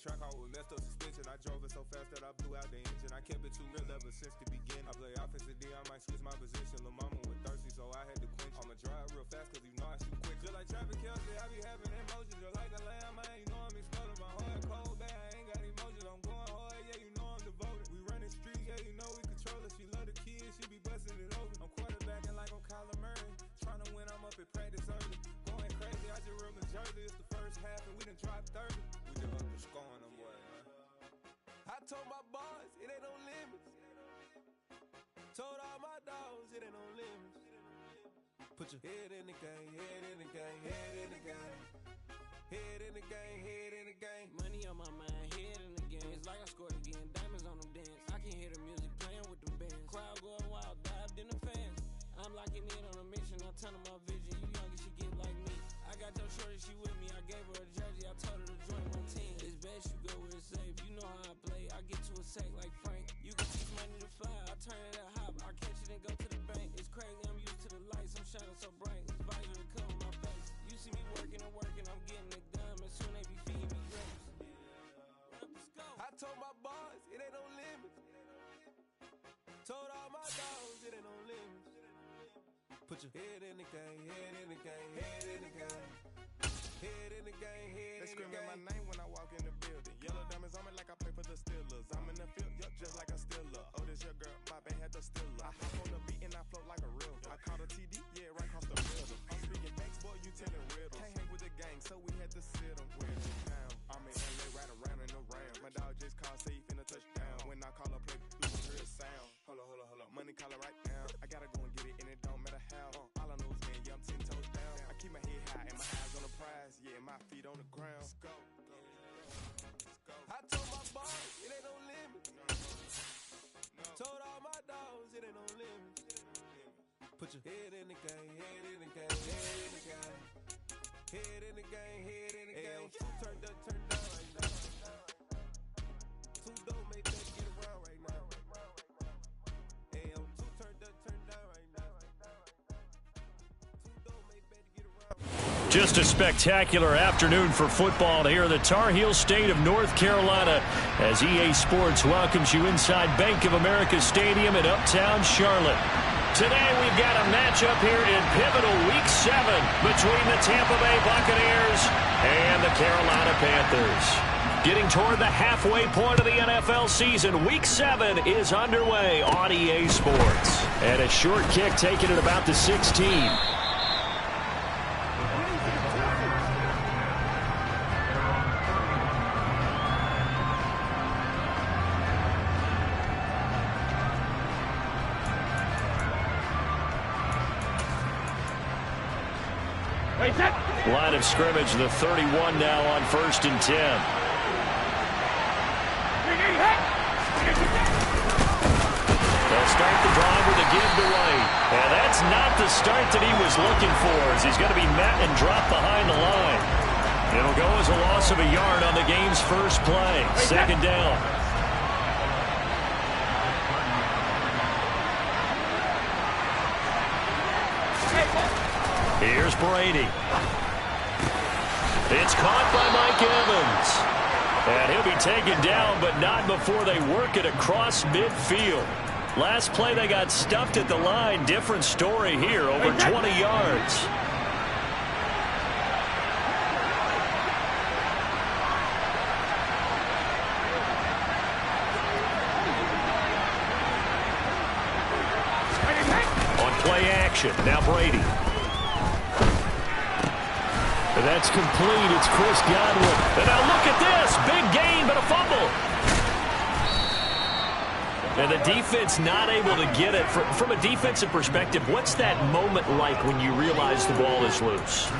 track out with messed up suspension. I drove it so fast that I blew out the engine. I kept it too real ever since the beginning. I play offense and D, I might switch my position. Lil' mama was thirsty, so I had to quench. I'ma drive real fast, cause you know I shoot quick. Just like Travis Kelce, I be having emotions. Just like a lamb, man, you know I'm exploding. My heart cold, bad, I ain't got emotions. I'm going hard, yeah, you know I'm devoted. We running streets, yeah, you know we control it. She love the kids, she be busting it open. I'm quarterbacking like I'm Kyler Murray. Trying to win, I'm up at practice early. Going crazy, I just real Jersey. It's the first half and we done dropped 30. We just up to scoring them, boy, man. I told my boys, it ain't no limits. Told all my dogs, it ain't no limits. Put your head in the game, head in the game, head in the game. Head in the game, head in the game. Money on my mind, head in the game. It's like I scored again, diamonds on them dance. I can hear the music playing with them bands. Crowd going wild, dived in the fans. I'm locking in on a mission, I'm telling my vision. You young and she get like me. I got your shorty, she with me. I gave her a jersey, I told her to join my team. It's best you go where it's safe. You know how I play. I get to a sack like Frank. You can teach money to fly. I turn it up hop. I catch it and go to the bank. It's crazy, I'm used to the lights. I'm shining so bright. This visor to cover my face. You see me working and working. I'm getting it done. And soon they be feeding me grapes. I told my boys, it ain't no limits. Told all my dogs, it ain't no limits. Put your head in the game, head in the game, head in the game. Head in the game, head in the game. They screaming my name when I walk in the building. Yellow diamonds on me like I play for the Steelers. I'm in the field, yup, just like a Steeler. Oh, this your girl, my band had the Steeler. I hop on the beat and I float like a real. I caught a TD, yeah, right across the middle. I'm speaking banks, boy, you telling riddles. Can't hang with the gang, so we had to sit them where it down. I'm in LA, right around in the round. My dog just called, say he finna touchdown. When I call a play, you can hear a sound. Hold up, money calling right now. I gotta go and get it, and it don't matter how. All I know is, man, yeah, I'm 10 toes down. I keep my head high and my eyes on the prize. Yeah, my feet on the ground. Let's go. I told my boys, it ain't no limits. Told all my dogs, it ain't no limits. Put your head in the game, head in the game, head in the game. Head in the game, head in the game. Turned up, turned down right now. Two dope make that get around right now. Hey, I'm two turned up, turned down right now. Two dope make that get around. Just a spectacular afternoon for football here in the Tar Heel state of North Carolina as EA Sports welcomes you inside Bank of America Stadium in Uptown Charlotte. Today we've got a matchup here in pivotal Week 7 between the Tampa Bay Buccaneers and the Carolina Panthers. Getting toward the halfway point of the NFL season, Week 7 is underway on EA Sports. And a short kick taken at about the 16. Line of scrimmage, the 31 now on 1st and 10. They'll start the drive with a give to White. And that's not the start that he was looking for, as he's going to be met and dropped behind the line. It'll go as a loss of a yard on the game's first play. 2nd down. Here's Brady. It's caught by Mike Evans. And he'll be taken down, but not before they work it across midfield. Last play they got stuffed at the line. Different story here, over 20 yards. On play action, now Brady. And that's complete. It's Chris Godwin. And now look at this. Big gain, but a fumble. And the defense not able to get it. From a defensive perspective, what's that moment like when you realize the ball is loose?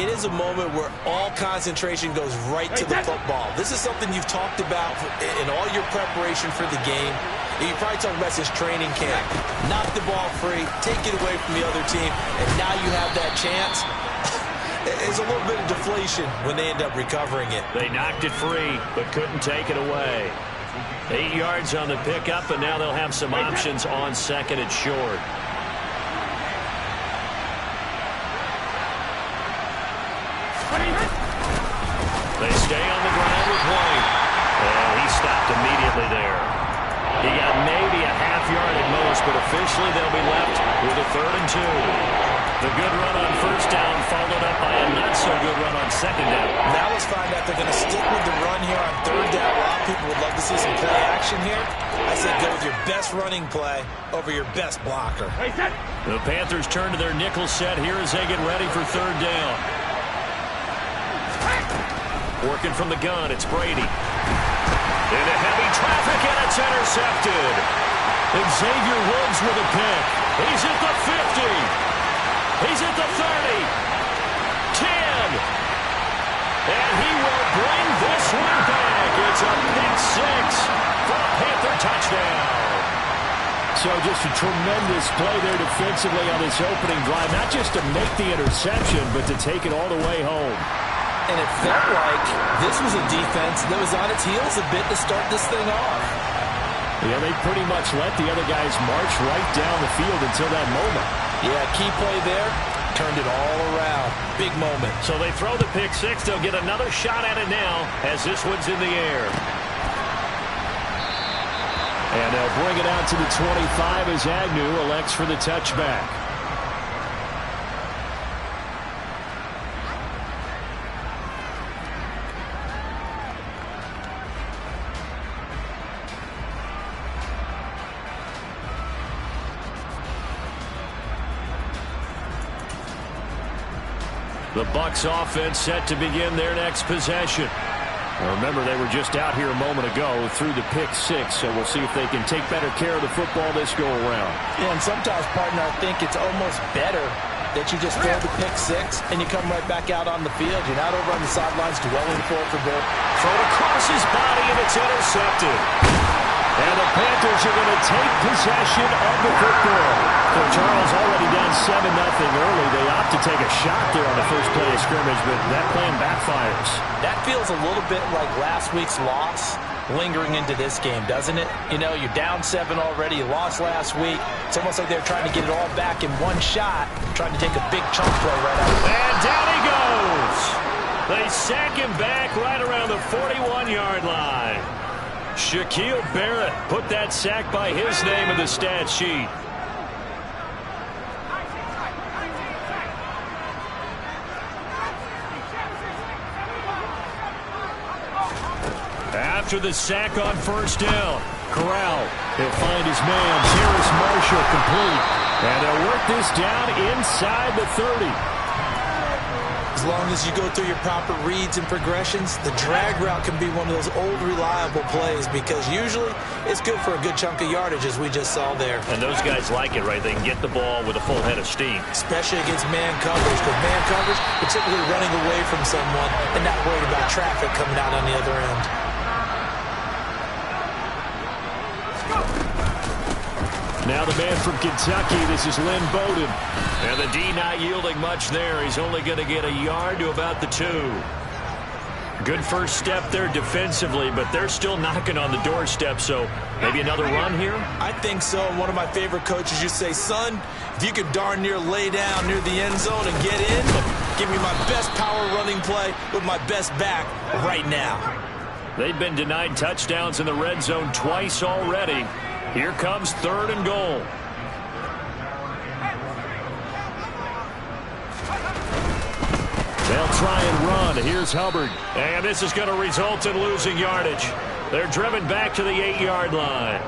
It is a moment where all concentration goes right to the football. This is something you've talked about in all your preparation for the game. You probably talked about since training camp. Knock the ball free, take it away from the other team, and now you have that chance. There's a little bit of deflation when they end up recovering it. They knocked it free, but couldn't take it away. 8 yards on the pickup, and now they'll have some options on 2nd and short. They stay on the ground with White. nicely there. He got maybe a half yard at most, but officially they'll be left with a 3rd and 2. The good run on first down followed up by a not-so-good run on second down. Now let's find out they're going to stick with the run here on 3rd down. A lot of people would love to see some play action here. I say go with your best running play over your best blocker. The Panthers turn to their nickel set here as they get ready for 3rd down. Working from the gun, it's Brady. Into heavy traffic, and it's intercepted. Xavier Woods with a pick. He's at the 50. He's at the 30. 10. And he will bring this one back. It's a pick 6 for a Panther touchdown. So just a tremendous play there defensively on this opening drive. Not just to make the interception, but to take it all the way home. And it felt like this was a defense that was on its heels a bit to start this thing off. Yeah, they pretty much let the other guys march right down the field until that moment. Yeah, key play there. Turned it all around. Big moment. So they throw the pick 6. They'll get another shot at it now as this one's in the air. And they'll bring it out to the 25 as Agnew elects for the touchback. The Bucs offense set to begin their next possession. Now remember, they were just out here a moment ago through the pick 6, so we'll see if they can take better care of the football this go-around. Yeah, and sometimes, partner, I think it's almost better that you just throw the pick 6 and you come right back out on the field. You're not over on the sidelines dwelling for good. Thrown across his body, and it's intercepted. And the Panthers are going to take possession of the football. So Charles already down 7-0 early. They opt to take a shot there on the first play of scrimmage, but that plan backfires. That feels a little bit like last week's loss lingering into this game, doesn't it? You know, you're down 7 already. You lost last week. It's almost like they're trying to get it all back in one shot, trying to take a big chunk play right out of it. And down he goes. They sack him back right around the 41-yard line. Shaquille Barrett put that sack by his name in the stat sheet. After the sack on first down, Corral, he'll find his man, Terrace Marshall, complete. And they'll work this down inside the 30. As long as you go through your proper reads and progressions, the drag route can be one of those old reliable plays because usually it's good for a good chunk of yardage, as we just saw there. And those guys like it, right? They can get the ball with a full head of steam. Especially against man coverage, because man coverage, you're typically running away from someone and not worried about traffic coming out on the other end. Now the man from Kentucky, this is Lynn Bowden. And the D not yielding much there. He's only going to get a yard to about the 2. Good first step there defensively, but they're still knocking on the doorstep, so maybe another run here? I think so. One of my favorite coaches used to say, son, if you could darn near lay down near the end zone and get in, give me my best power running play with my best back right now. They've been denied touchdowns in the red zone twice already. Here comes 3rd and goal. They'll try and run. Here's Hubbard. And this is going to result in losing yardage. They're driven back to the 8-yard line.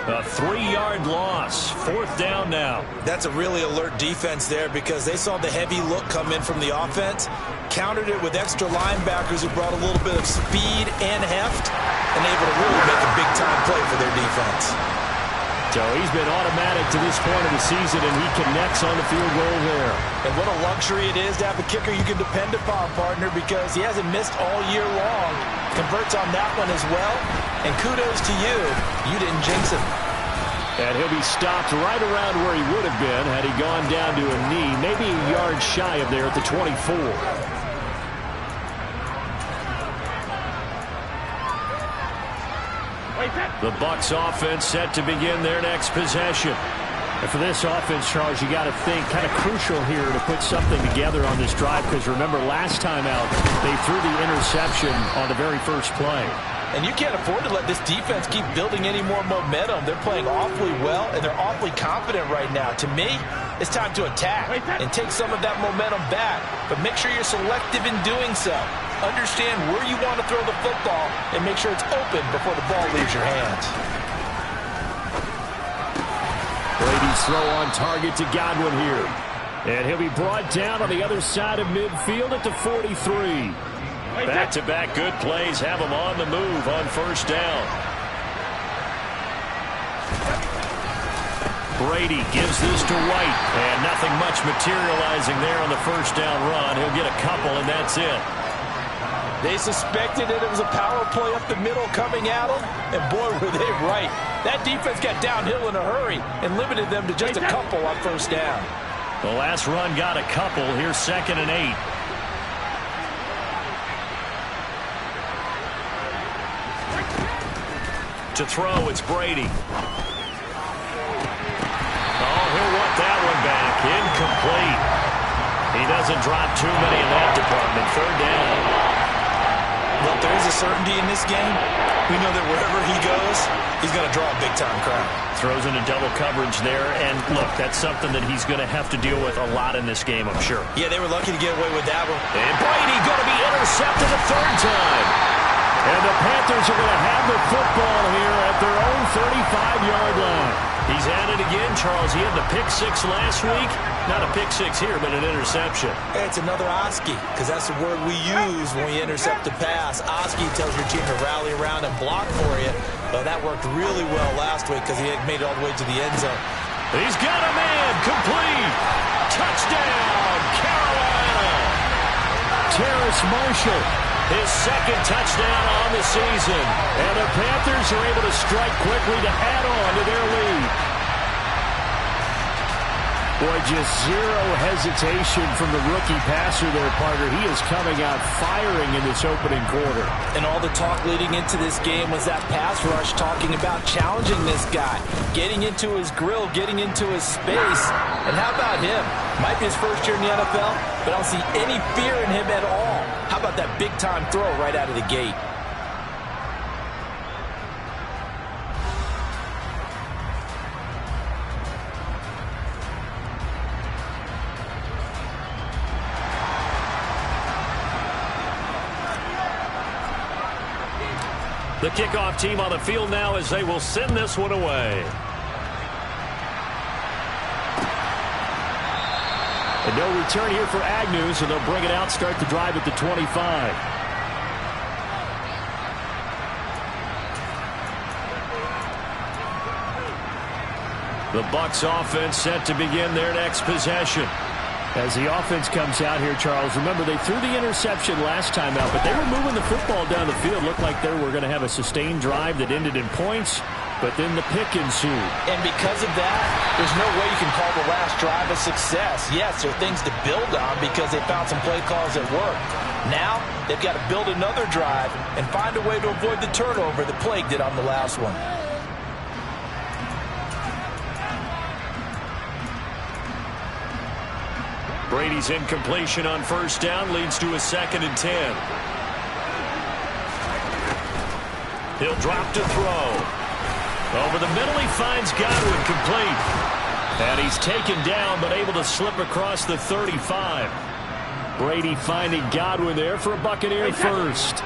A 3-yard loss. 4th down now. That's a really alert defense there because they saw the heavy look come in from the offense, countered it with extra linebackers who brought a little bit of speed and heft, and able to really make a big-time play for their defense. So he's been automatic to this point of the season, and he connects on the field goal there. And what a luxury it is to have a kicker you can depend upon, partner, because he hasn't missed all year long. Converts on that one as well. And kudos to you. You didn't jinx him. And he'll be stopped right around where he would have been had he gone down to a knee, maybe a yard shy of there at the 24. The Bucs offense set to begin their next possession. And for this offense, Charles, you got to think kind of crucial here to put something together on this drive because remember last time out, they threw the interception on the very first play. And you can't afford to let this defense keep building any more momentum. They're playing awfully well, and they're awfully confident right now. To me, it's time to attack and take some of that momentum back. But make sure you're selective in doing so. Understand where you want to throw the football and make sure it's open before the ball leaves your hands. Brady's throw on target to Godwin here. And he'll be brought down on the other side of midfield at the 43. Back-to-back good plays have him on the move on first down. Brady gives this to White, and nothing much materializing there on the first down run. He'll get a couple, and that's it. They suspected that it was a power play up the middle coming at them, and boy, were they right. That defense got downhill in a hurry and limited them to just a couple on first down. The last run got a couple. Here's 2nd and 8. To throw, it's Brady. Oh, he'll want that one back. Incomplete. He doesn't drop too many in that department. 3rd down. Look, there is a certainty in this game. We know that wherever he goes, he's going to draw a big-time crowd. Throws into double coverage there, and look, that's something that he's going to have to deal with a lot in this game, I'm sure. Yeah, they were lucky to get away with that one. And Brady going to be intercepted a 3rd time. And the Panthers are going to have the football here at their own 35-yard line. He's at it again, Charles. He had the pick 6 last week. Not a pick 6 here, but an interception. Hey, it's another Oski, because that's the word we use when we intercept a pass. Oski tells your team to rally around and block for you. But that worked really well last week because he had made it all the way to the end zone. He's got a man. Complete. Touchdown, Carolina. Terrace Marshall. His 2nd touchdown on the season. And the Panthers are able to strike quickly to add on to their lead. Boy, just zero hesitation from the rookie passer there, partner. He is coming out firing in this opening quarter. And all the talk leading into this game was that pass rush talking about challenging this guy, getting into his grill, getting into his space. And how about him? Might be his first year in the NFL, but I don't see any fear in him at all. How about that big-time throw right out of the gate? The kickoff team on the field now as they will send this one away. And no return here for Agnew, so they'll bring it out, start the drive at the 25. The Bucs offense set to begin their next possession. As the offense comes out here, Charles, remember they threw the interception last time out, but they were moving the football down the field. Looked like they were going to have a sustained drive that ended in points, but then the pick ensued. And because of that, there's no way you can call the last drive a success. Yes, there are things to build on because they found some play calls that worked. Now, they've got to build another drive and find a way to avoid the turnover that plagued it on the last one. Brady's incompletion on first down leads to a 2nd and 10. He'll drop to throw. Over the middle, he finds Godwin, complete. And he's taken down, but able to slip across the 35. Brady finding Godwin there for a Buccaneer first.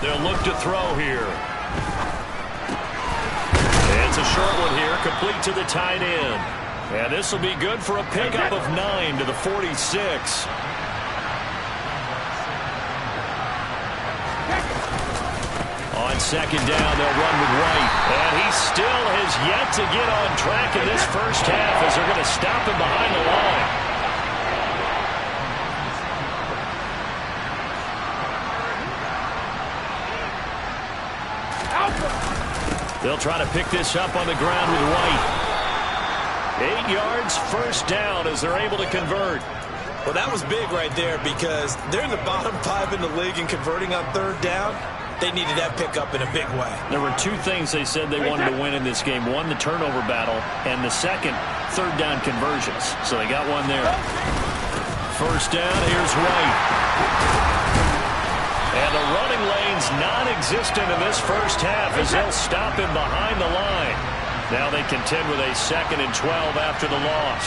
They'll look to throw here. It's a short one here, complete to the tight end. And this will be good for a pickup of 9 to the 46. On second down, they'll run with White. And he still has yet to get on track in this first half as they're going to stop him behind the line. They'll try to pick this up on the ground with White. 8 yards, first down as they're able to convert. Well, that was big right there because they're in the bottom 5 in the league in converting on third down. They needed that pickup in a big way. There were two things they said they wanted to win in this game. One, the turnover battle, and the second, third down conversions. So they got one there. First down, here's White. And the running lane's non-existent in this first half as they'll stop him behind the line. Now they contend with a 2nd and 12 after the loss.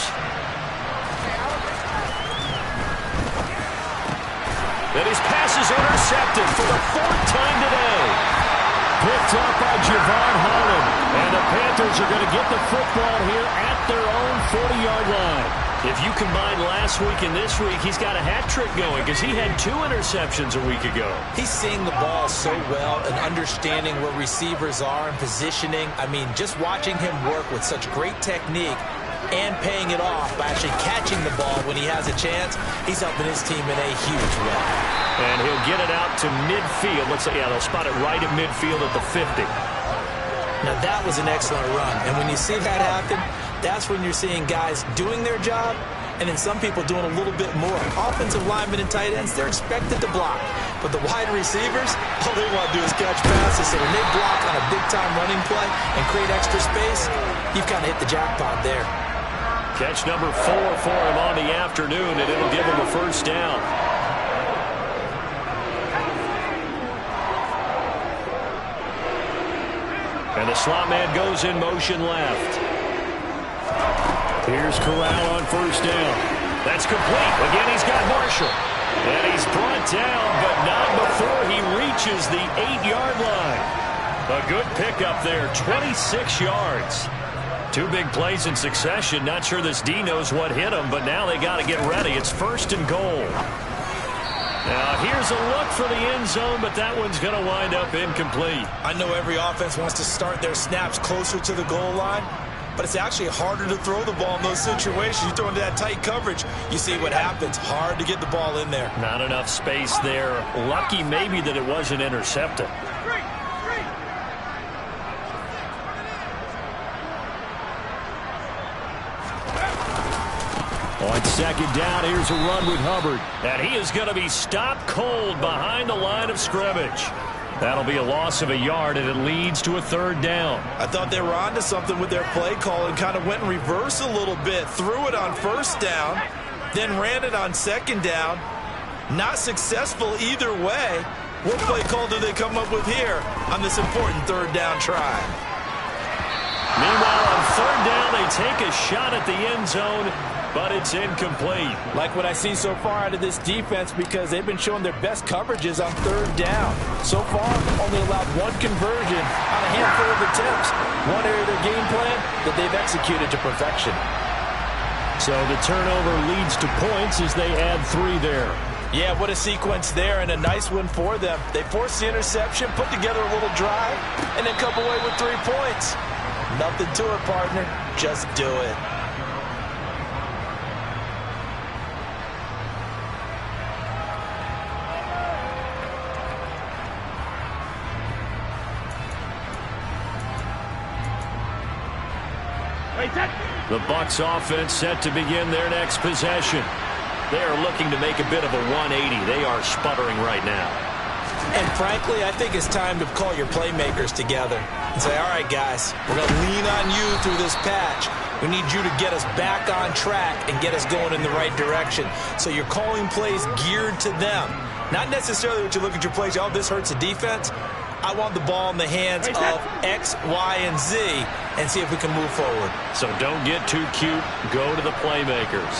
And his pass is intercepted for the 4th time today. Picked up by Javon Holland. And the Panthers are going to get the football here at their own 40-yard line. If you combine last week and this week, he's got a hat trick going because he had 2 interceptions a week ago. He's seeing the ball so well and understanding where receivers are and positioning. I mean, just watching him work with such great technique and paying it off by actually catching the ball when he has a chance, he's helping his team in a huge way. And he'll get it out to midfield. Let's say, yeah, they'll spot it right at midfield at the 50. Now, that was an excellent run. And when you see that happen, that's when you're seeing guys doing their job and then some people doing a little bit more. Offensive linemen and tight ends, they're expected to block. But the wide receivers, all they want to do is catch passes. So when they block on a big-time running play and create extra space, you've kind of hit the jackpot there. Catch number 4 for him on the afternoon, and it'll give him a first down. And the slot man goes in motion left. Here's Corral on first down. That's complete. Again, he's got Marshall. And he's brought down, but not before he reaches the 8-yard line. A good pickup there, 26 yards. 2 big plays in succession. Not sure this D knows what hit him, but now they got to get ready. It's 1st and goal. Now, here's a look for the end zone, but that one's going to wind up incomplete. I know every offense wants to start their snaps closer to the goal line, but it's actually harder to throw the ball in those situations. You throw into that tight coverage, you see what happens. Hard to get the ball in there. Not enough space there. Lucky maybe that it wasn't intercepted. On 2nd down, here's a run with Hubbard. And he is going to be stopped cold behind the line of scrimmage. That'll be a loss of a yard, and it leads to a 3rd down. I thought they were onto something with their play call and kind of went in reverse a little bit. Threw it on 1st down, then ran it on 2nd down. Not successful either way. What play call do they come up with here on this important 3rd down try? Meanwhile, on 3rd down, they take a shot at the end zone, but it's incomplete. Like what I see so far out of this defense because they've been showing their best coverages on 3rd down. So far, only allowed 1 conversion on a handful of attempts. One area of their game plan that they've executed to perfection. So the turnover leads to points as they add 3 there. Yeah, what a sequence there and a nice one for them. They forced the interception, put together a little drive, and then come away with 3 points. Nothing to it, partner. Just do it. The Bucs offense set to begin their next possession. They are looking to make a bit of a 180. They are sputtering right now. And frankly, I think it's time to call your playmakers together and say, all right, guys, we're going to lean on you through this patch. We need you to get us back on track and get us going in the right direction. So you're calling plays geared to them. Not necessarily what you look at your plays, oh, this hurts the defense. I want the ball in the hands of X, Y, and Z and see if we can move forward. So don't get too cute. Go to the playmakers.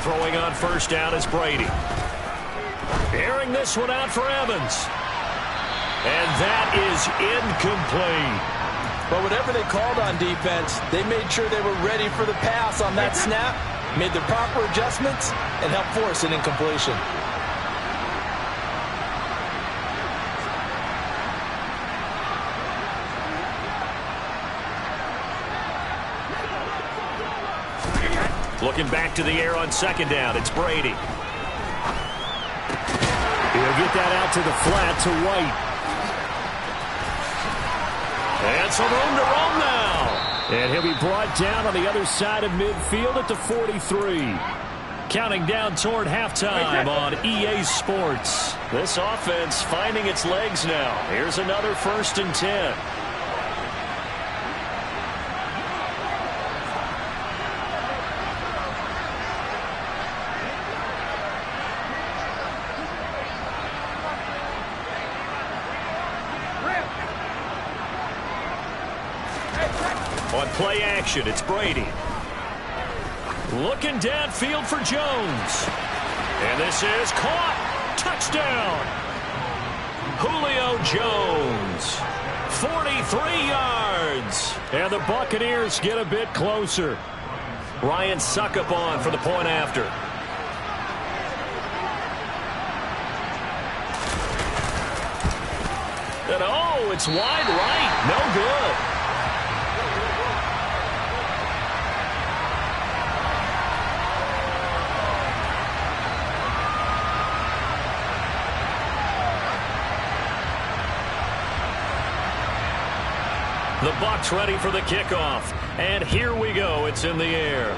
Throwing on 1st down is Brady. Airing this one out for Evans. And that is incomplete. But whatever they called on defense, they made sure they were ready for the pass on that snap, made the proper adjustments, and helped force an incompletion. Looking back to the air on 2nd down, it's Brady. He'll get that out to the flat to White. And some room to roam now. And he'll be brought down on the other side of midfield at the 43. counting down toward halftime on EA Sports. This offense finding its legs now. Here's another 1st and 10. On play action, it's Brady. Looking downfield for Jones. And this is caught. Touchdown. Julio Jones. 43 yards. And the Buccaneers get a bit closer. Ryan Suckup on for the point after. And oh, it's wide right. No good. The Bucs ready for the kickoff. And here we go. It's in the air.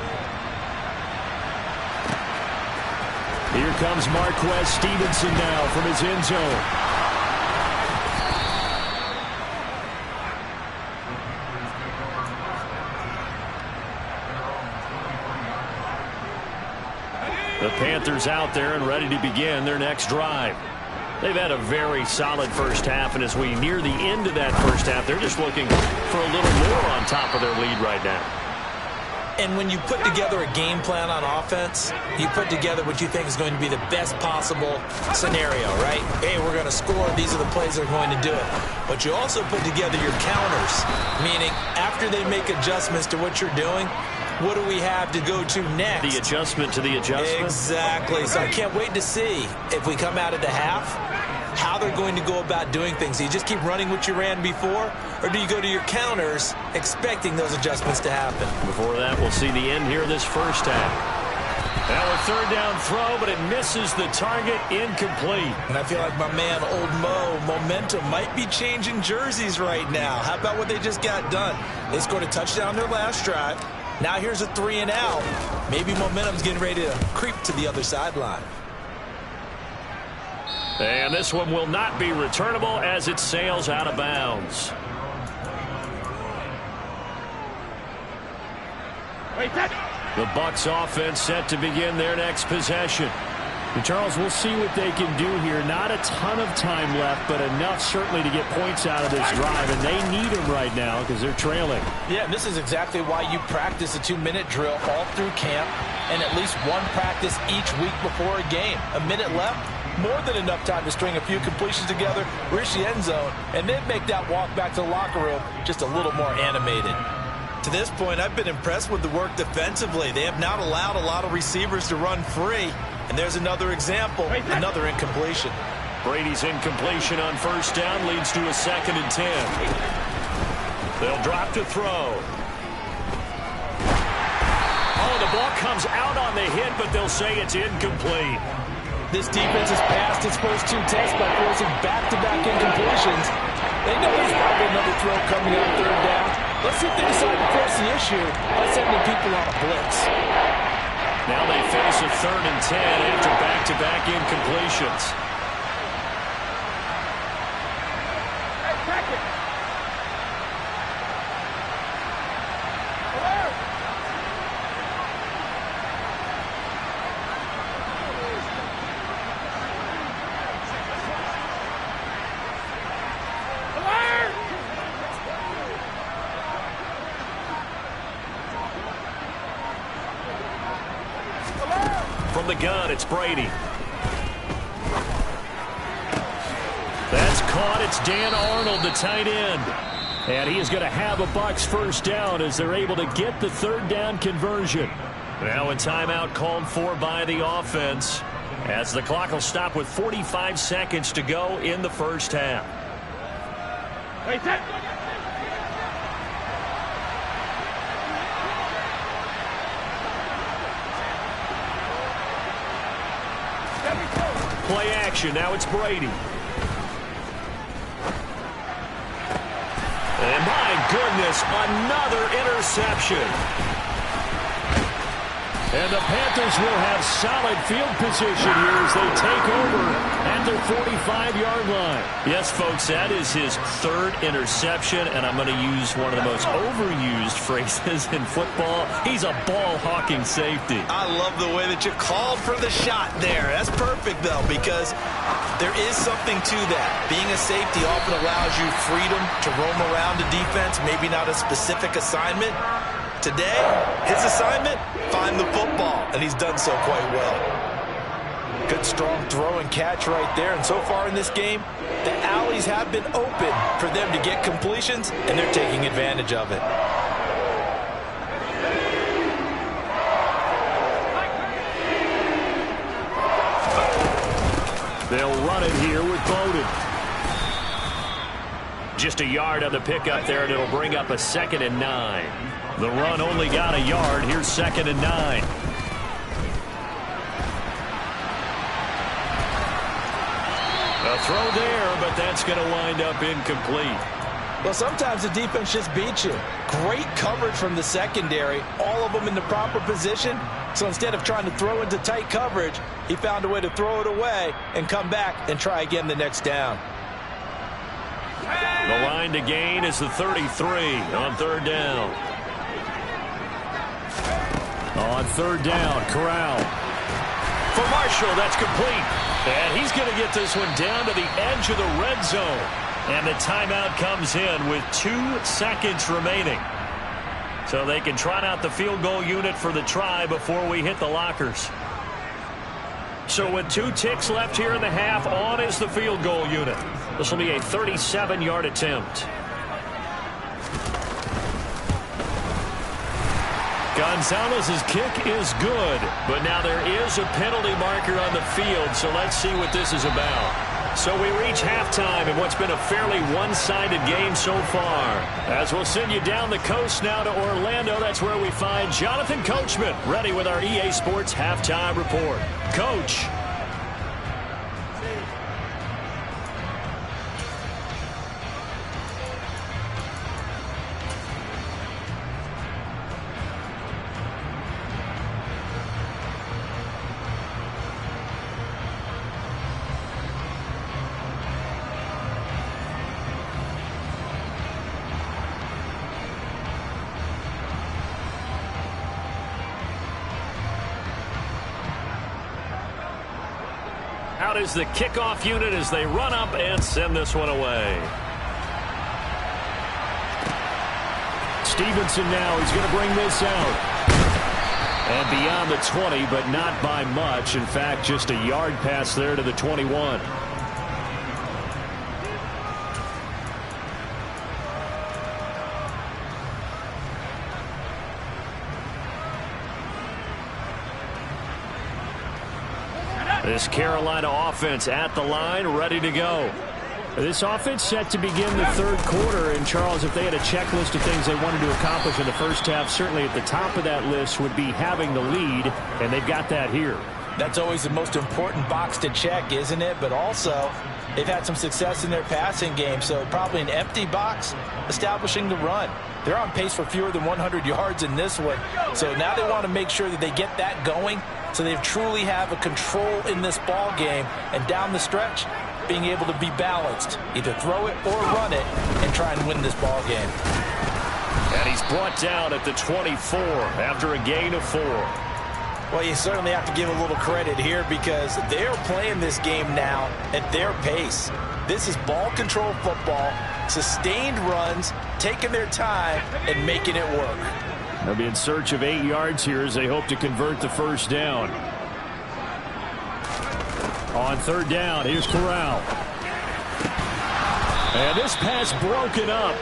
Here comes Marquez Stevenson now from his end zone. The Panthers out there and ready to begin their next drive. They've had a very solid first half, and as we near the end of that first half, they're just looking for a little more on top of their lead right now. And when you put together a game plan on offense, you put together what you think is going to be the best possible scenario, right? Hey, we're going to score. These are the plays that are going to do it. But you also put together your counters, meaning after they make adjustments to what you're doing, what do we have to go to next? The adjustment to the adjustment? Exactly. So I can't wait to see if we come out of the half, how they're going to go about doing things. Do you just keep running what you ran before, or do you go to your counters expecting those adjustments to happen? Before that, we'll see the end here of this first half. Now a 3rd down throw, but it misses the target, incomplete. And I feel like my man, Old Mo, momentum might be changing jerseys right now. How about what they just got done? They scored a touchdown their last drive. Now here's a 3 and out. Maybe momentum's getting ready to creep to the other sideline. And this one will not be returnable as it sails out of bounds. The Bucs offense set to begin their next possession. And Charles, we'll see what they can do here. Not a ton of time left, but enough certainly to get points out of this drive, and they need them right now because they're trailing. Yeah, and this is exactly why you practice a 2-minute drill all through camp and at least one practice each week before a game. A minute left, more than enough time to string a few completions together, reach the end zone, and then make that walk back to the locker room just a little more animated. To this point, I've been impressed with the work defensively. They have not allowed a lot of receivers to run free. And there's another example, another incompletion. Brady's incompletion on 1st down leads to a 2nd and 10. They'll drop to throw. Oh, the ball comes out on the hit, but they'll say it's incomplete. This defense has passed its first 2 tests by forcing back-to-back incompletions. They know there's probably another throw coming on 3rd down. Let's see if they decide to force the issue by sending people on a blitz. Now they face a 3rd and 10 after back-to-back incompletions. From the gun, it's Brady. That's caught. It's Dan Arnold, the tight end. And he is going to have a Bucs 1st down as they're able to get the 3rd down conversion. Now a timeout called for by the offense as the clock will stop with 45 seconds to go in the first half. Play action. Now it's Brady. And my goodness, another interception. And the Panthers will have solid field position here as they take over at their 45-yard line. Yes, folks, that is his third interception, and I'm going to use one of the most overused phrases in football. He's a ball-hawking safety. I love the way that you called for the shot there. That's perfect, though, because there is something to that. Being a safety often allows you freedom to roam around the defense, maybe not a specific assignment. Today, his assignment, find the football, and he's done so quite well. Good, strong throw and catch right there, and so far in this game, the alleys have been open for them to get completions, and they're taking advantage of it. They'll run it here with Bowden. Just a yard on the pickup there, and it'll bring up a 2nd and 9. The run only got a yard. Here's 2nd and 9. A throw there, but that's going to wind up incomplete. Well, sometimes the defense just beats you. Great coverage from the secondary, all of them in the proper position. So instead of trying to throw into tight coverage, he found a way to throw it away and come back and try again the next down. The line to gain is the 33 on 3rd down. On 3rd down, Corral. For Marshall, that's complete. And he's going to get this one down to the edge of the red zone. And the timeout comes in with 2 seconds remaining. So they can trot out the field goal unit for the try before we hit the lockers. So with 2 ticks left here in the half, on is the field goal unit. This will be a 37-yard attempt. Gonzalez's kick is good, but now there is a penalty marker on the field, so let's see what this is about. So we reach halftime in what's been a fairly one-sided game so far. As we'll send you down the coast now to Orlando, that's where we find Jonathan Coachman, ready with our EA Sports Halftime Report. Coach. Out is the kickoff unit as they run up and send this one away. Stevenson now, he's going to bring this out. And beyond the 20, but not by much. In fact, just a yard pass there to the 21. This Carolina offense at the line, ready to go. This offense set to begin the 3rd quarter. And, Charles, if they had a checklist of things they wanted to accomplish in the first half, certainly at the top of that list would be having the lead, and they've got that here. That's always the most important box to check, isn't it? But also, they've had some success in their passing game, so probably an empty box establishing the run. They're on pace for fewer than 100 yards in this one, so now they want to make sure that they get that going so they truly have a control in this ball game, and down the stretch, being able to be balanced, either throw it or run it, and try and win this ball game. And he's brought down at the 24 after a gain of 4. Well, you certainly have to give a little credit here because they're playing this game now at their pace. This is ball control football, sustained runs, taking their time, and making it work. They'll be in search of 8 yards here as they hope to convert the first down. On 3rd down, here's Corral. And this pass broken up.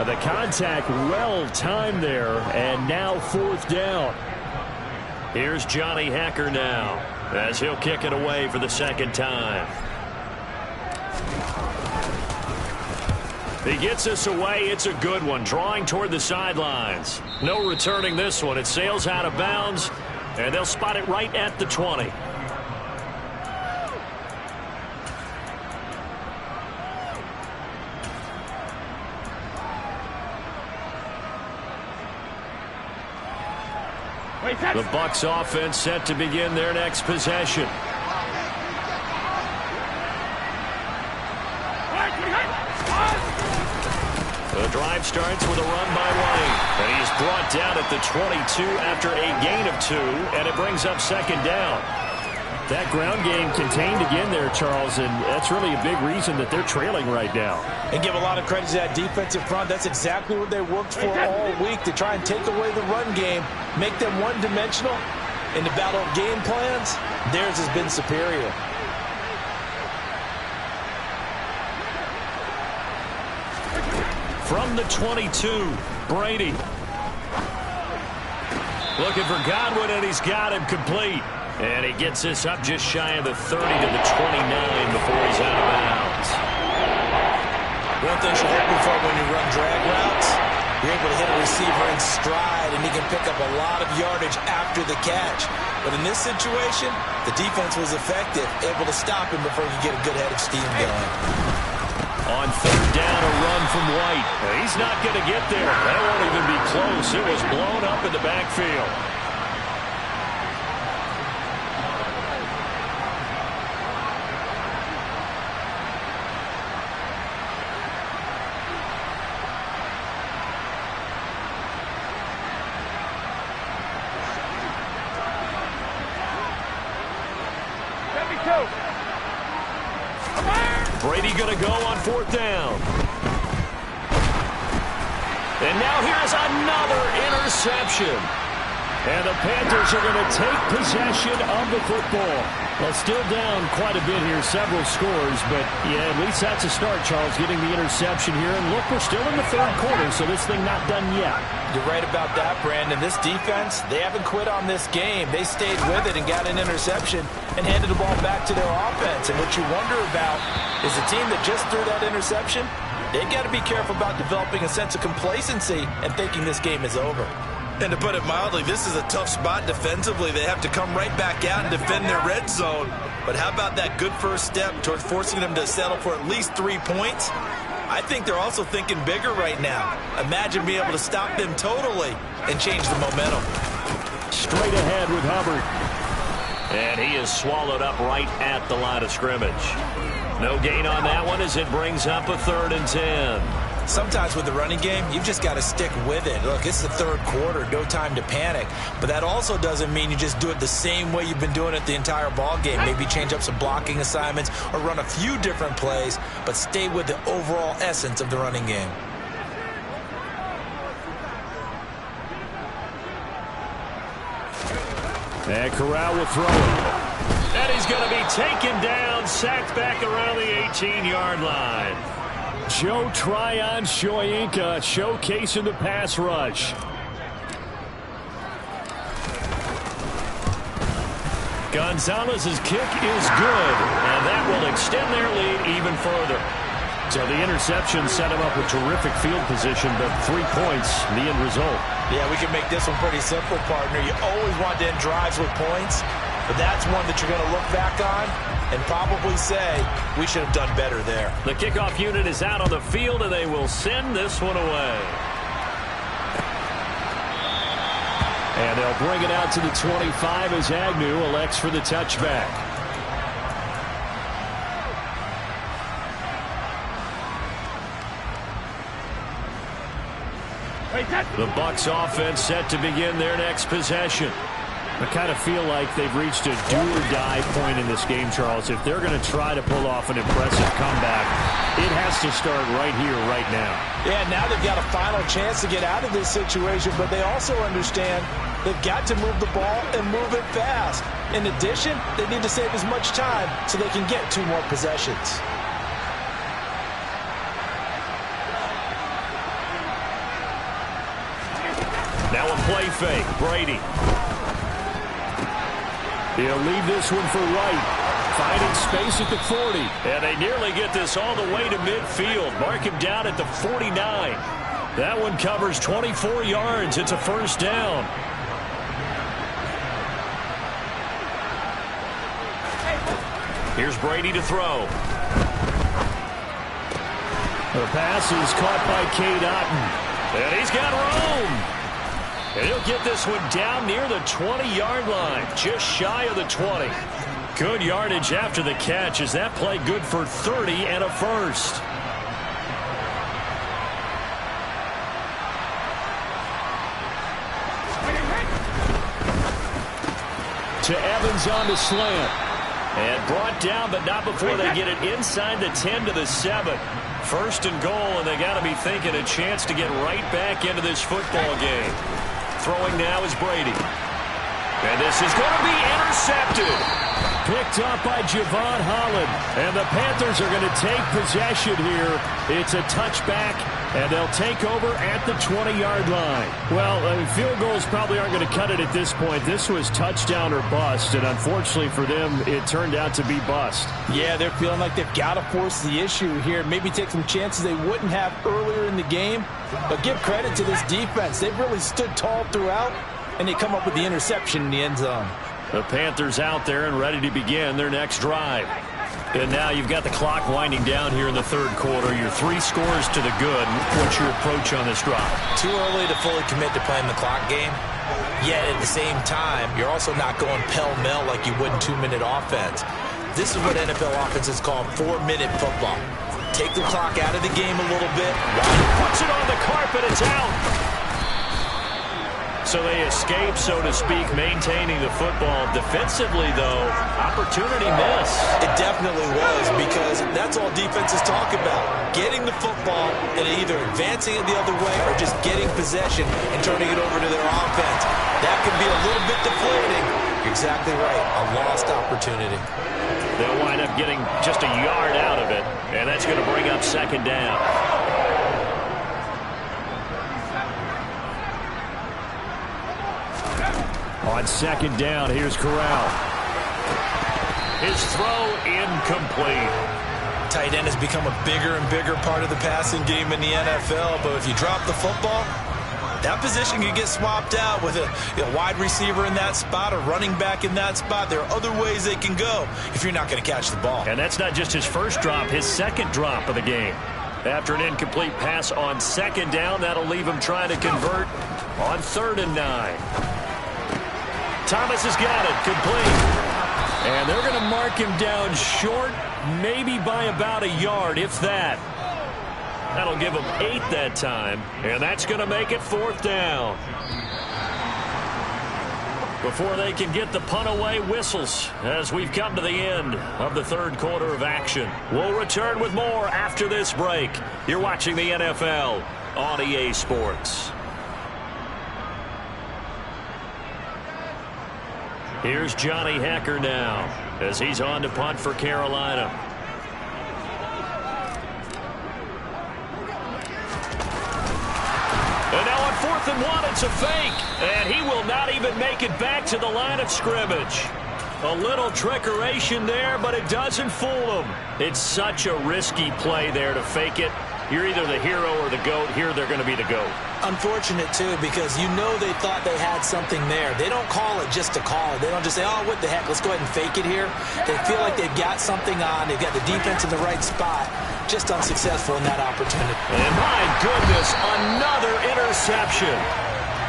The contact well timed there, and now 4th down. Here's Johnny Hacker now as he'll kick it away for the 2nd time. He gets us away. It's a good one. Drawing toward the sidelines. No returning this one. It sails out of bounds, and they'll spot it right at the 20. The Bucs offense set to begin their next possession. The drive starts with a run by White, and he's brought down at the 22 after a gain of 2, and it brings up second down. That ground game contained again there, Charles, and that's really a big reason that they're trailing right now. And give a lot of credit to that defensive front. That's exactly what they worked for all week, to try and take away the run game, make them one-dimensional. In the battle of game plans, theirs has been superior. From the 22, Brady. Looking for Godwin, and he's got him complete. And he gets this up just shy of the 30 to the 29 before he's out of bounds. One thing you're hoping for when you run drag routes, you're able to hit a receiver in stride, and he can pick up a lot of yardage after the catch. But in this situation, the defense was effective, able to stop him before he could get a good head of steam going. On third down, a run from White. He's not going to get there. That won't even be close. It was blown up in the backfield. Brady going to go on fourth down. And now here's another interception. And the Panthers are going to take possession of the football. Well, still down quite a bit here, several scores, but yeah, at least that's a start, Charles, getting the interception here. And look, we're still in the third quarter, so this thing not done yet. You're right about that, Brandon. This defense, they haven't quit on this game. They stayed with it and got an interception and handed the ball back to their offense. And what you wonder about is the team that just threw that interception, they've got to be careful about developing a sense of complacency and thinking this game is over. And to put it mildly, this is a tough spot defensively. They have to come right back out and defend their red zone. But how about that good first step towards forcing them to settle for at least 3 points? I think they're also thinking bigger right now. Imagine being able to stop them totally and change the momentum. Straight ahead with Hubbard. And he is swallowed up right at the line of scrimmage. No gain on that one as it brings up a 3rd and 10. Sometimes with the running game, you've just got to stick with it. Look, it's the third quarter, no time to panic. But that also doesn't mean you just do it the same way you've been doing it the entire ball game. Maybe change up some blocking assignments or run a few different plays, but stay with the overall essence of the running game. And Corral will throw it. And he's going to be taken down, sacked back around the 18-yard line. Joe Tryon Shoyinka showcasing the pass rush. Gonzalez's kick is good, and that will extend their lead even further. So the interception set him up with terrific field position, but 3 points, the end result. Yeah, we can make this one pretty simple, partner. You always want to end drives with points, but that's one that you're going to look back on and probably say, we should have done better there. The kickoff unit is out on the field, and they will send this one away. And they'll bring it out to the 25 as Agnew elects for the touchback. The Bucs offense set to begin their next possession. I kind of feel like they've reached a do-or-die point in this game, Charles. If they're going to try to pull off an impressive comeback, it has to start right here, right now. Yeah, now they've got a final chance to get out of this situation, but they also understand they've got to move the ball and move it fast. In addition, they need to save as much time so they can get 2 more possessions. Now a play fake, Brady. He'll leave this one for White. Finding space at the 40. And they nearly get this all the way to midfield. Mark him down at the 49. That one covers 24 yards. It's a first down. Here's Brady to throw. The pass is caught by Cade Otton. And he's got room. And he'll get this one down near the 20-yard line, just shy of the 20. Good yardage after the catch. Is that play good for 30 and a first? To Evans on the slant. And brought down, but not before they get it inside the 10 to the 7. First and goal, and they got to be thinking a chance to get right back into this football game. Throwing now is Brady. And this is going to be intercepted. Picked up by Javon Holland. And the Panthers are going to take possession here. It's a touchback, and they'll take over at the 20-yard line. Well, I mean, field goals probably aren't going to cut it at this point. This was touchdown or bust, and unfortunately for them, it turned out to be bust. Yeah, they're feeling like they've got to force the issue here. Maybe take some chances they wouldn't have earlier in the game. But give credit to this defense. They've really stood tall throughout, and they come up with the interception in the end zone. The Panthers out there and ready to begin their next drive. And now you've got the clock winding down here in the third quarter. You're 3 scores to the good. What's your approach on this drive? Too early to fully commit to playing the clock game. Yet at the same time, you're also not going pell-mell like you would in 2-minute offense. This is what NFL offenses call 4-minute football. Take the clock out of the game a little bit. Puts it on the carpet. It's out. So they escape, so to speak, maintaining the football. Defensively, though, opportunity miss. It definitely was, because that's all defenses talk about. Getting the football and either advancing it the other way or just getting possession and turning it over to their offense. That can be a little bit deflating. You're exactly right. A lost opportunity. They'll wind up getting just a yard out of it, and that's going to bring up second down. On second down, here's Corral. His throw incomplete. Tight end has become a bigger and bigger part of the passing game in the NFL, but if you drop the football, that position can get swapped out with a wide receiver in that spot, a running back in that spot. There are other ways they can go if you're not going to catch the ball. And that's not just his first drop, his second drop of the game. After an incomplete pass on second down, that'll leave him trying to convert on 3rd and 9. Thomas has got it, complete. And they're going to mark him down short, maybe by about a yard, if that. That'll give him 8 that time, and that's going to make it 4th down. Before they can get the punt away, whistles as we've come to the end of the third quarter of action. We'll return with more after this break. You're watching the NFL on EA Sports. Here's Johnny Hecker now as he's on to punt for Carolina. And now on 4th and 1, it's a fake. And he will not even make it back to the line of scrimmage. A little trickeration there, but it doesn't fool him. It's such a risky play there to fake it. You're either the hero or the GOAT. Here they're going to be the GOAT. Unfortunate, too, because you know they thought they had something there. They don't call it just to call it. They don't just say, oh, what the heck, let's go ahead and fake it here. They feel like they've got something on. They've got the defense in the right spot. Just unsuccessful in that opportunity. And my goodness, another interception.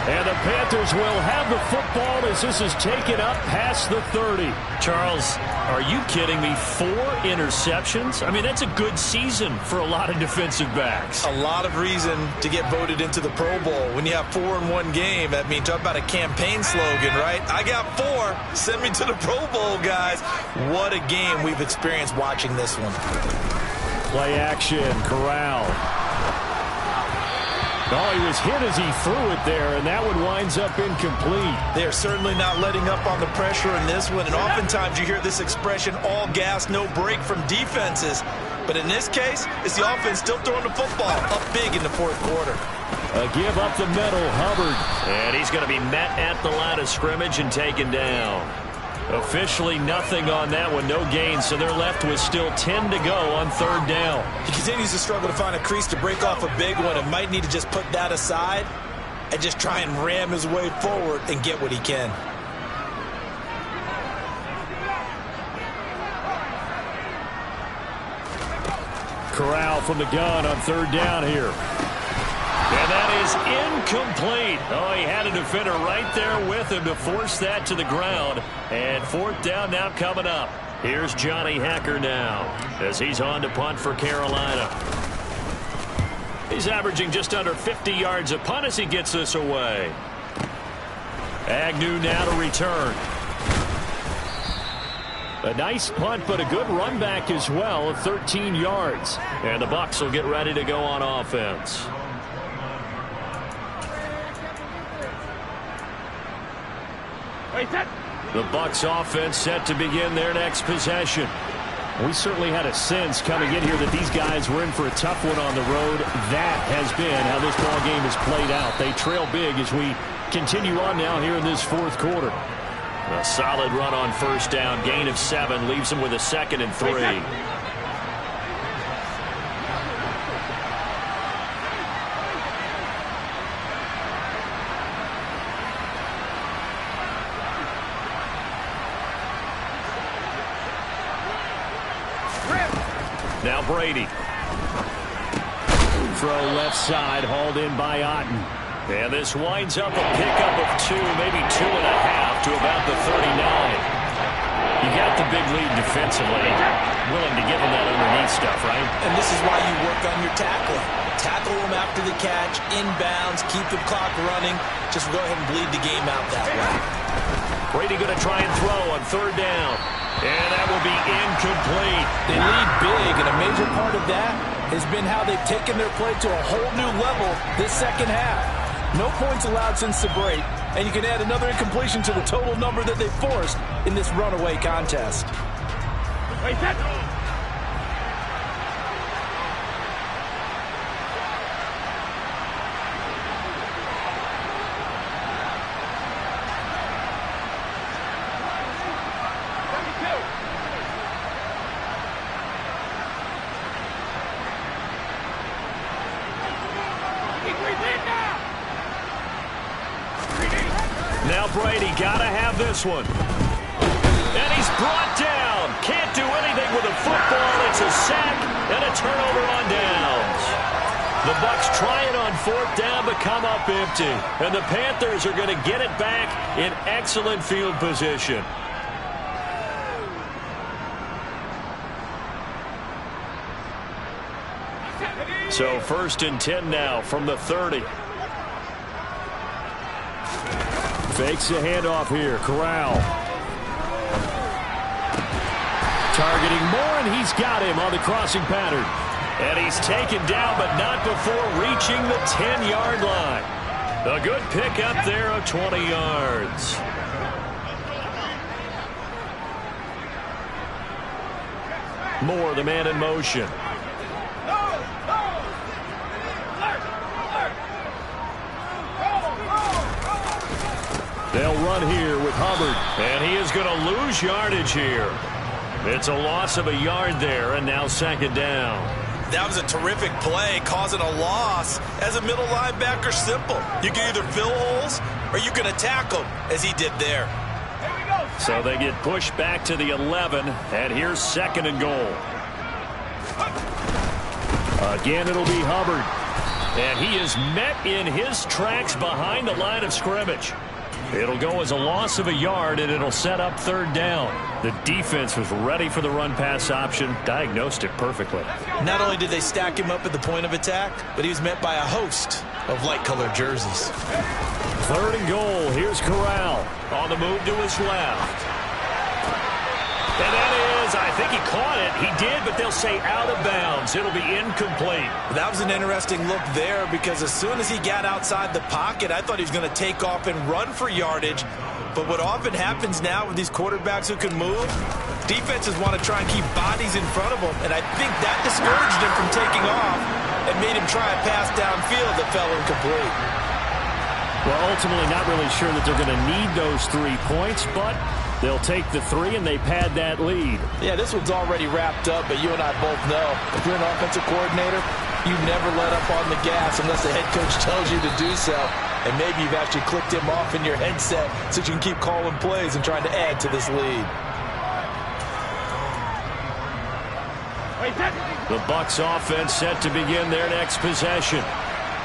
And the Panthers will have the football as this is taken up past the 30. Charles, are you kidding me? 4 interceptions? I mean, that's a good season for a lot of defensive backs. A lot of reason to get voted into the Pro Bowl. When you have 4 in one game, I mean, talk about a campaign slogan, right? I got 4. Send me to the Pro Bowl, guys. What a game we've experienced watching this one. Play action, Corral. Oh, he was hit as he threw it there, and that one winds up incomplete. They're certainly not letting up on the pressure in this one, and oftentimes you hear this expression, all gas, no break from defenses. But in this case, it's the offense still throwing the football up big in the 4th quarter. A give up the middle, Hubbard. And he's going to be met at the line of scrimmage and taken down. Officially nothing on that one, no gain, so they're left with still 10 to go on 3rd down. He continues to struggle to find a crease to break off a big one and might need to just put that aside and just try and ram his way forward and get what he can. Corral from the gun on 3rd down here. And that is incomplete. Oh, he had a defender right there with him to force that to the ground. And fourth down now coming up. Here's Johnny Hacker now as he's on to punt for Carolina. He's averaging just under 50 yards a punt as he gets this away. Agnew now to return. A nice punt, but a good run back as well of 13 yards. And the Bucs will get ready to go on offense. The Bucs offense set to begin their next possession. We certainly had a sense coming in here that these guys were in for a tough one on the road. That has been how this ball game has played out. They trail big as we continue on now here in this fourth quarter. A solid run on first down. Gain of 7 leaves them with a 2nd and 3. Now Brady. Throw left side, hauled in by Otten. And this winds up a pickup of 2, maybe 2.5 to about the 39. You got the big lead defensively. Willing to give them that underneath stuff, right? And this is why you work on your tackling. Tackle them after the catch, inbounds, keep the clock running. Just go ahead and bleed the game out that way. Brady going to try and throw on third down. And that will be incomplete. They lead big, and a major part of that has been how they've taken their play to a whole new level this second half. No points allowed since the break, and you can add another incompletion to the total number that they forced in this runaway contest. Now Brady got to have this one. And he's brought down. Can't do anything with a football. It's a sack and a turnover on downs. The Bucs try it on fourth down but come up empty. And the Panthers are going to get it back in excellent field position. So 1st and 10 now from the 30. Fakes a handoff here. Corral. Targeting Moore, and he's got him on the crossing pattern. And he's taken down, but not before reaching the 10-yard line. A good pickup there of 20 yards. Moore, the man in motion. They'll run here with Hubbard. And he is going to lose yardage here. It's a loss of a yard there, and now 2nd down. That was a terrific play, causing a loss. As a middle linebacker, simple. You can either fill holes or you can attack them, as he did there. So they get pushed back to the 11, and here's 2nd and goal. Again, it'll be Hubbard. And he is met in his tracks behind the line of scrimmage. It'll go as a loss of a yard, and it'll set up 3rd down. The defense was ready for the run-pass option, diagnosed it perfectly. Not only did they stack him up at the point of attack, but he was met by a host of light-colored jerseys. 3rd and goal. Here's Corral on the move to his left. And that is, I think he caught it. He did, but they'll say out of bounds. It'll be incomplete. That was an interesting look there because as soon as he got outside the pocket, I thought he was going to take off and run for yardage. But what often happens now with these quarterbacks who can move, defenses want to try and keep bodies in front of them. And I think that discouraged him from taking off and made him try a pass downfield that fell incomplete. Well, ultimately not really sure that they're going to need those 3 points, but they'll take the 3 and they pad that lead. Yeah, this one's already wrapped up, but you and I both know if you're an offensive coordinator, you never let up on the gas unless the head coach tells you to do so. And maybe you've actually clicked him off in your headset so you can keep calling plays and trying to add to this lead. The Bucs offense set to begin their next possession.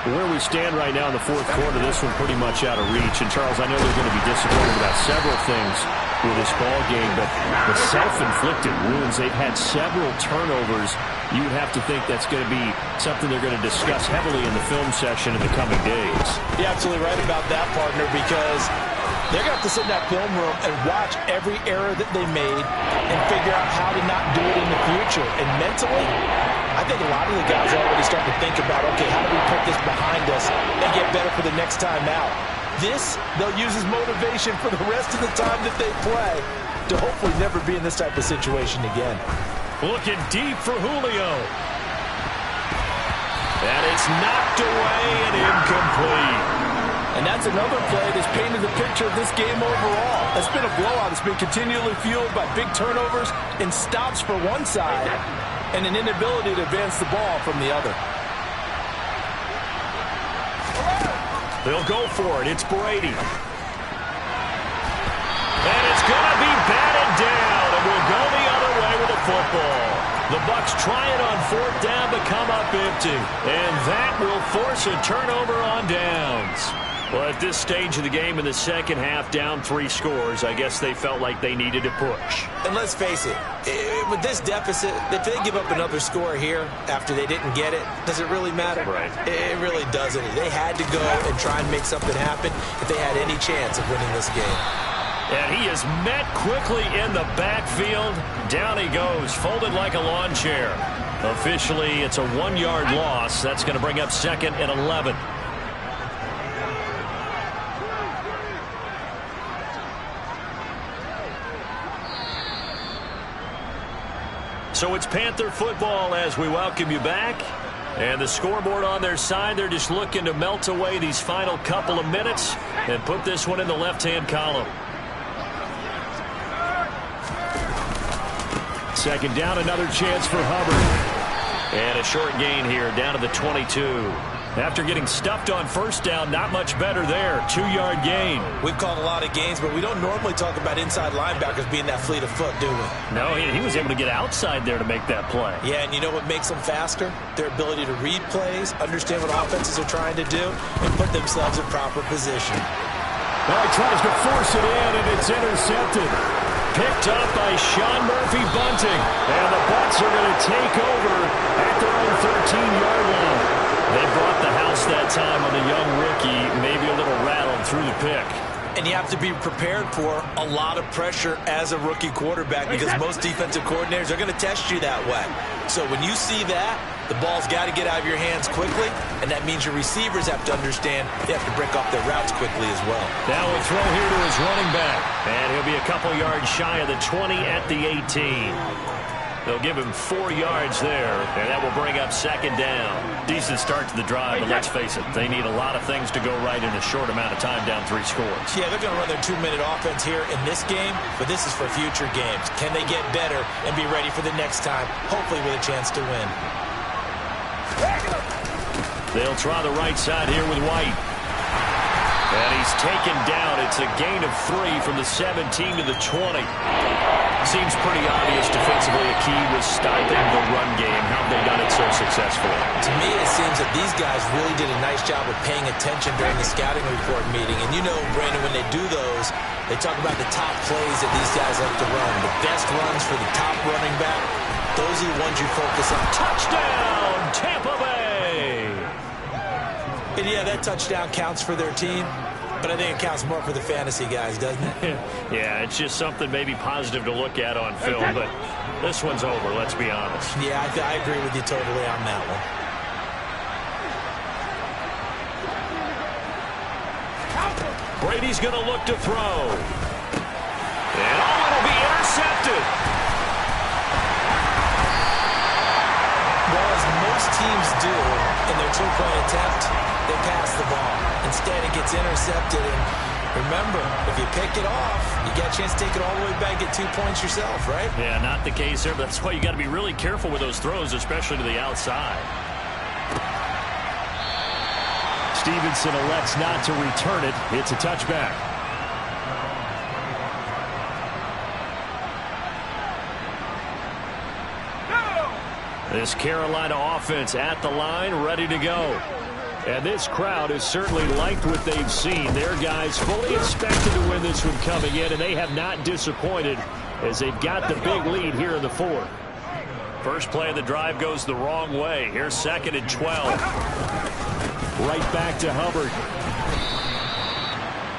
Where we stand right now in the fourth quarter, this one pretty much out of reach. And, Charles, I know they're going to be disappointed about several things with this ball game, but the self-inflicted wounds, they've had several turnovers. You would have to think that's going to be something they're going to discuss heavily in the film session in the coming days. You're absolutely right about that, partner, because they're going to have to sit in that film room and watch every error that they made and figure out how to not do it in the future. And mentally, I think a lot of the guys are already starting to think about, okay, how do we put this behind us and get better for the next time out? This, they'll use as motivation for the rest of the time that they play to hopefully never be in this type of situation again. Looking deep for Julio. And it's knocked away and incomplete. And that's another play that's painted the picture of this game overall. It's been a blowout. It's been continually fueled by big turnovers and stops for one side and an inability to advance the ball from the other. They'll go for it. It's Brady. And it's going to be batted down, and we'll go the other way with the football. The Bucs trying on fourth down but come up empty. And that will force a turnover on downs. Well, at this stage of the game in the second half, down 3 scores, I guess they felt like they needed to push. And let's face it, with this deficit, if they give up another score here after they didn't get it, does it really matter? Right. It really doesn't. They had to go and try and make something happen if they had any chance of winning this game. And he is met quickly in the backfield. Down he goes, folded like a lawn chair. Officially, it's a 1-yard loss. That's going to bring up 2nd and 11. So it's Panther football as we welcome you back. And the scoreboard on their side, they're just looking to melt away these final couple of minutes and put this one in the left-hand column. Second down, another chance for Hubbard. And a short gain here, down to the 22. After getting stuffed on first down, not much better there. 2-yard gain. We've called a lot of games, but we don't normally talk about inside linebackers being that fleet of foot, do we? No, he was able to get outside there to make that play. Yeah, and you know what makes them faster? Their ability to read plays, understand what offenses are trying to do, and put themselves in proper position. Well, he tries to force it in, and it's intercepted. Picked up by Sean Murphy-Bunting. And the Bucs are going to take over at their own 13-yard line. They brought the house that time on the young rookie, maybe a little rattled through the pick. And you have to be prepared for a lot of pressure as a rookie quarterback because most defensive coordinators are going to test you that way. So when you see that, the ball's got to get out of your hands quickly, and that means your receivers have to understand they have to break off their routes quickly as well. Now we'll throw here to his running back, and he'll be a couple yards shy of the 20 at the 18. They'll give him 4 yards there, and that will bring up 2nd down. Decent start to the drive, but let's face it, they need a lot of things to go right in a short amount of time, down 3 scores. Yeah, they're going to run their 2-minute offense here in this game, but this is for future games. Can they get better and be ready for the next time, hopefully with a chance to win? They'll try the right side here with White. And he's taken down. It's a gain of 3 from the 17 to the 20. Seems pretty obvious defensively a key was stopping the run game. How have they done it so successfully? To me, it seems that these guys really did a nice job of paying attention during the scouting report meeting. And you know, Brandon, when they do those, they talk about the top plays that these guys like to run. The best runs for the top running back, those are the ones you focus on. Touchdown, Tampa Bay! And yeah, that touchdown counts for their team. But I think it counts more for the fantasy guys, doesn't it? Yeah, it's just something maybe positive to look at on film, but this one's over, let's be honest. Yeah, I agree with you totally on that one. Brady's going to look to throw. And it'll be intercepted. Well, as most teams do in their 2-point attempt, they pass the ball. Instead, it gets intercepted. And remember, if you pick it off, you got a chance to take it all the way back, get 2 points yourself, right? Yeah, not the case there, but that's why you got to be really careful with those throws, especially to the outside. Stevenson elects not to return it. It's a touchback. This Carolina offense at the line, ready to go. And this crowd has certainly liked what they've seen. Their guys fully expected to win this one coming in, and they have not disappointed as they've got the big lead here in the fourth. First play of the drive goes the wrong way. Here's 2nd and 12. Right back to Hubbard.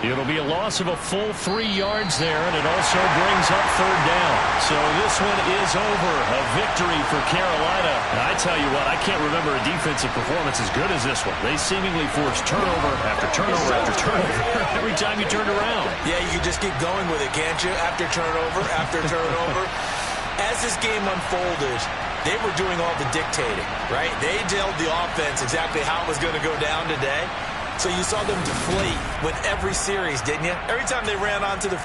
It'll be a loss of a full 3 yards there, and it also brings up 3rd down. So this one is over. A victory for Carolina. And I tell you what, I can't remember a defensive performance as good as this one. They seemingly forced turnover after turnover after turnover every time you turned around. Yeah, you can just keep going with it, can't you? After turnover, after turnover. As this game unfolded, they were doing all the dictating, right? They told the offense exactly how it was going to go down today. So you saw them deflate with every series, didn't you? Every time they ran onto the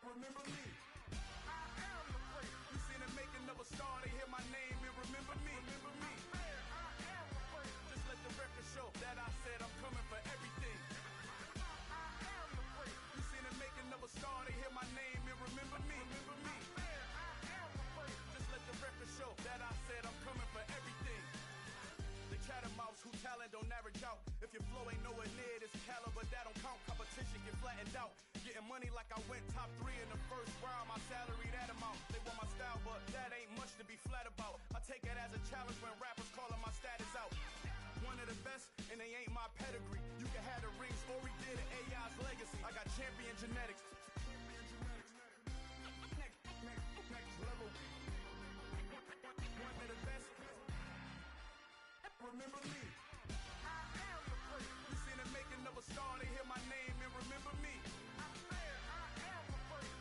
Remember me. I am the great. You seen the making of a star, they hear my name and remember me. Remember me. I am the great. Just let the record show that I said I'm coming for everything. I am the great. You seen the making of a star, they hear my name and remember me. Remember me. I am the great. Just let the record show that I said I'm coming for everything. The chattermouths who talent don't average out. If your flow ain't nowhere near this caliber, that don't count. Competition get flattened out. Getting money like I went top 3 in the first round. My salary that amount. They want my style, but that ain't much to be flat about. I take it as a challenge when rappers calling my status out. One of the best, and they ain't my pedigree. You can have the rings, or we did it, AI's legacy. I got champion genetics. Next level. One of the best. Remember me. I am the great. You seen the making of a star, they hear my name and remember me.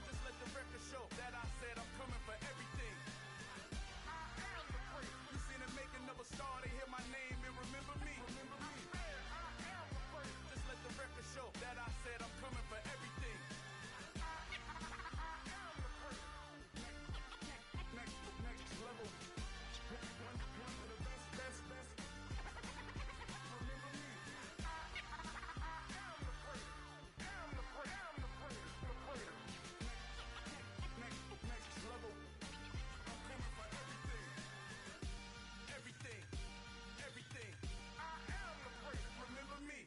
Just let the record show that I said I'm coming for everything. I am the great. You seen the making of a star, they hear my name and remember me. Remember me. I am the great. Just let the record show that I said I'm coming for everything. I am the great. Next level. One of the best. Remember me.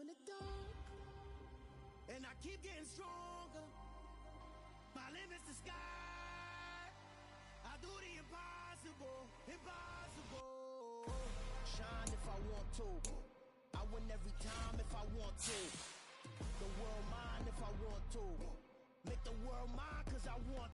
In the dark, and I keep getting stronger. My limit's the sky. I do the impossible. Shine if I want to. I win every time if I want to. The world mine if I want to.